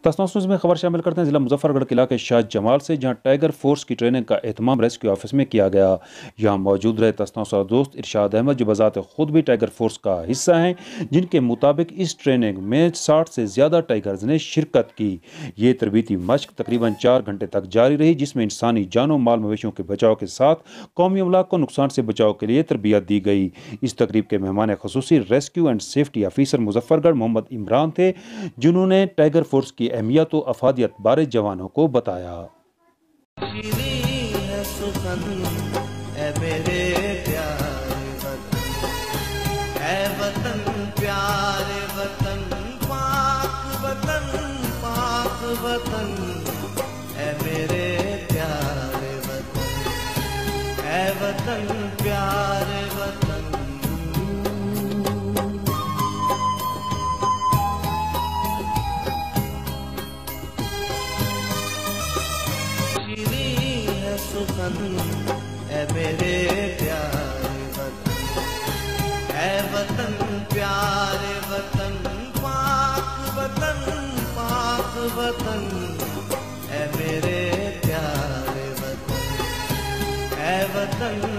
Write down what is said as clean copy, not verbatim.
तसनोस news में खबर शामिल करते हैं जिला मुजफ्फरगढ़ के इलाके शाह जमाल से, जहां टाइगर फोर्स की ट्रेनिंग का एहतमाम रेस्क्यू ऑफिस में किया गया। यहां मौजूद रहे तसनोस और दोस्त इरशाद अहमद, जो बजाते खुद भी टाइगर फोर्स का हिस्सा हैं, जिनके मुताबिक इस ट्रेनिंग में 60 से ज़्यादा टाइगर्स ने शिरकत की। ये तरबीती मशक तकरीबन 4 घंटे तक जारी रही, जिसमें इंसानी जानों माल मवेशियों के बचाव के साथ कौमी अमलाक को नुकसान से बचाव के लिए तरबियत दी गई। इस तकरीब के मेहमान खसूसी rescue and safety officer Muzaffargarh Mohammad Imran थे, जिन्होंने टाइगर फोर्स की अहमियत और अफादियत बारे जवानों को बताया। मेरे प्यारे वतन, ऐ वतन प्यारे वतन, पाक वतन, ऐ मेरे प्यारे वतन, ऐ वतन